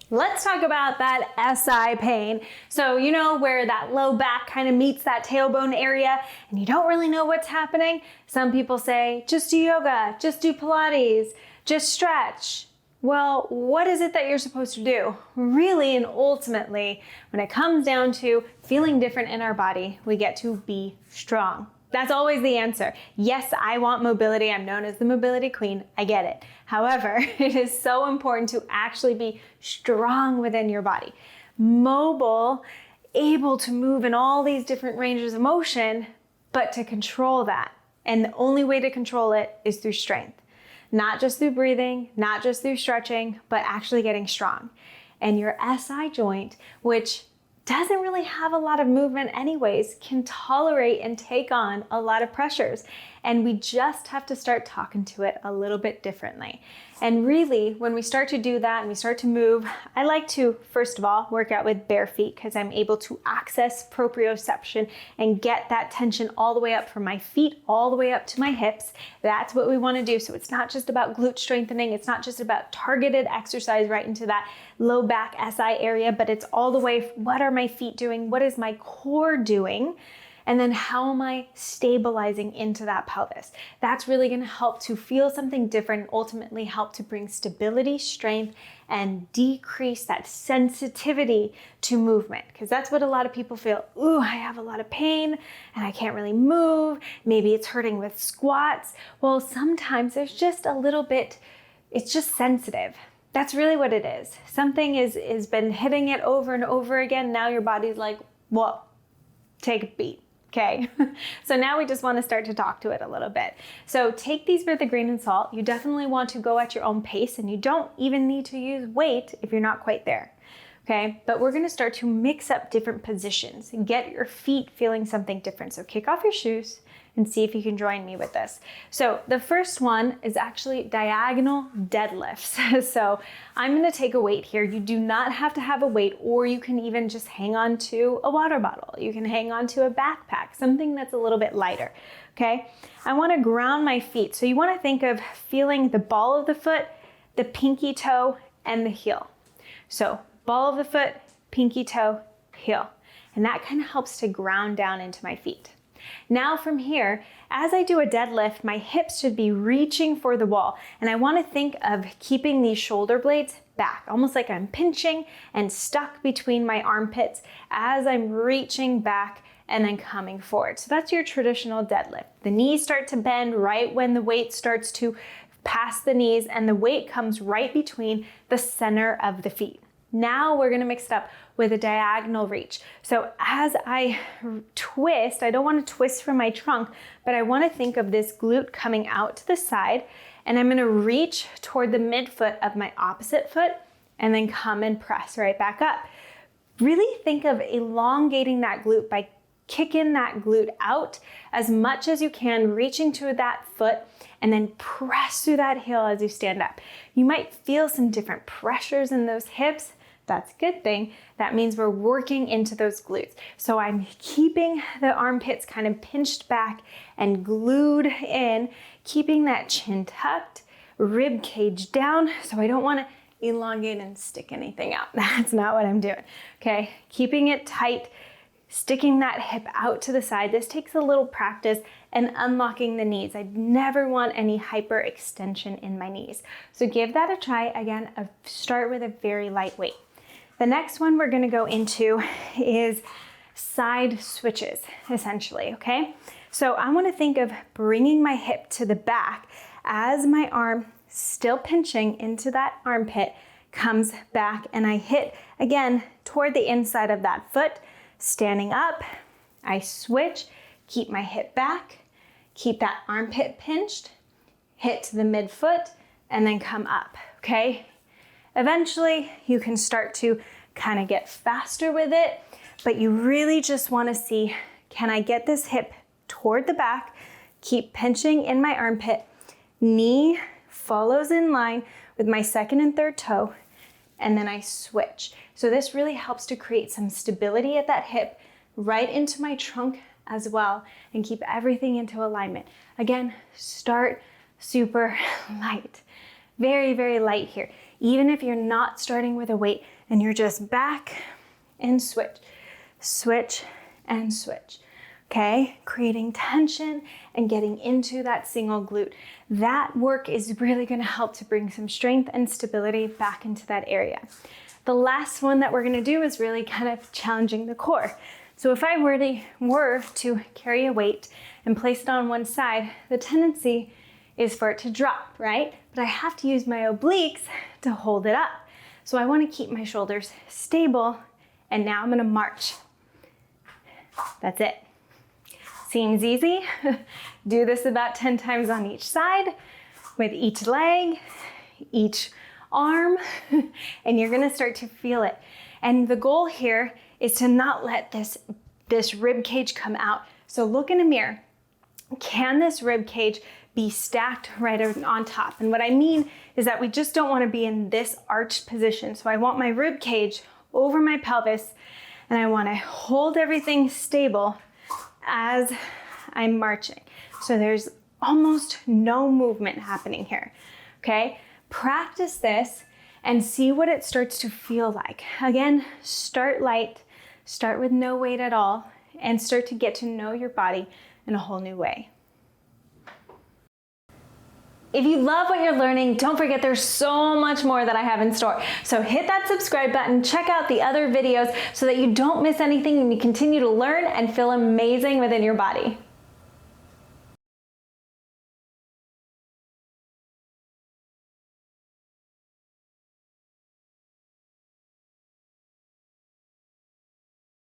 Let's talk about that SI pain. So you know where that low back kind of meets that tailbone area and you don't really know what's happening? Some people say, just do yoga, just do Pilates, just stretch. Well, what is it that you're supposed to do? Really and ultimately, when it comes down to feeling different in our body, we get to be strong. That's always the answer. Yes, I want mobility. I'm known as the mobility queen. I get it. However, it is so important to actually be strong within your body. Mobile, able to move in all these different ranges of motion, but to control that. And the only way to control it is through strength. Not just through breathing, not just through stretching, but actually getting strong. And your SI joint, which doesn't really have a lot of movement anyways, can tolerate and take on a lot of pressures. And we just have to start talking to it a little bit differently. And really, when we start to do that and we start to move, I like to, first of all, work out with bare feet because I'm able to access proprioception and get that tension all the way up from my feet, all the way up to my hips. That's what we want to do. So it's not just about glute strengthening. It's not just about targeted exercise right into that low back SI area, but it's all the way, what are my feet doing? What is my core doing? And then how am I stabilizing into that pelvis? That's really gonna help to feel something different and ultimately help to bring stability, strength, and decrease that sensitivity to movement. Because that's what a lot of people feel. Ooh, I have a lot of pain and I can't really move. Maybe it's hurting with squats. Well, sometimes there's just a little bit, it's just sensitive. That's really what it is. Something is been hitting it over and over again. Now your body's like, whoa, take a beat. Okay, so now we just want to start to talk to it a little bit. So take these with a grain of salt. You definitely want to go at your own pace and you don't even need to use weight if you're not quite there. Okay, but we're going to start to mix up different positions and get your feet feeling something different. So kick off your shoes and see if you can join me with this. So the first one is actually diagonal deadlifts. So I'm gonna take a weight here. You do not have to have a weight, or you can even just hang on to a water bottle. You can hang on to a backpack, something that's a little bit lighter, okay? I wanna ground my feet. So you wanna think of feeling the ball of the foot, the pinky toe, and the heel. So ball of the foot, pinky toe, heel. And that kind of helps to ground down into my feet. Now from here, as I do a deadlift, my hips should be reaching for the wall. And I want to think of keeping these shoulder blades back, almost like I'm pinching and stuck between my armpits as I'm reaching back and then coming forward. So that's your traditional deadlift. The knees start to bend right when the weight starts to pass the knees and the weight comes right between the center of the feet. Now we're gonna mix it up with a diagonal reach. So as I twist, I don't wanna twist from my trunk, but I wanna think of this glute coming out to the side, and I'm gonna reach toward the midfoot of my opposite foot, and then come and press right back up. Really think of elongating that glute by kicking that glute out as much as you can, reaching to that foot, and then press through that heel as you stand up. You might feel some different pressures in those hips. That's a good thing. That means we're working into those glutes. So I'm keeping the armpits kind of pinched back and glued in, keeping that chin tucked, rib cage down. So I don't want to elongate and stick anything out. That's not what I'm doing. Okay, keeping it tight, sticking that hip out to the side. This takes a little practice and unlocking the knees. I never want any hyperextension in my knees. So give that a try. Again, start with a very light weight. The next one we're gonna go into is side switches, essentially, okay? So I wanna think of bringing my hip to the back as my arm, still pinching into that armpit, comes back and I hit, again, toward the inside of that foot, standing up, I switch, keep my hip back, keep that armpit pinched, hit to the midfoot, and then come up, okay? Eventually, you can start to kind of get faster with it, but you really just want to see, can I get this hip toward the back, keep pinching in my armpit, knee follows in line with my second and third toe, and then I switch. So this really helps to create some stability at that hip, right into my trunk as well, and keep everything into alignment. Again, start super light. Very, very light here. even if you're not starting with a weight and you're just back and switch, switch and switch. Okay, creating tension and getting into that single glute. That work is really going to help to bring some strength and stability back into that area. The last one that we're going to do is really kind of challenging the core. So if I were to carry a weight and place it on one side, the tendency is for it to drop, right? But I have to use my obliques to hold it up. So I want to keep my shoulders stable, and now I'm going to march. That's it. Seems easy. Do this about 10 times on each side with each leg, each arm, and you're gonna start to feel it. And the goal here is to not let this rib cage come out. So look in a mirror. Can this rib cage be stacked right on top? And what I mean is that we just don't want to be in this arched position. So I want my rib cage over my pelvis, and I want to hold everything stable as I'm marching. So there's almost no movement happening here, okay? Practice this and see what it starts to feel like. Again, start light, start with no weight at all, and start to get to know your body in a whole new way. If you love what you're learning, don't forget there's so much more that I have in store. So hit that subscribe button, check out the other videos so that you don't miss anything and you continue to learn and feel amazing within your body.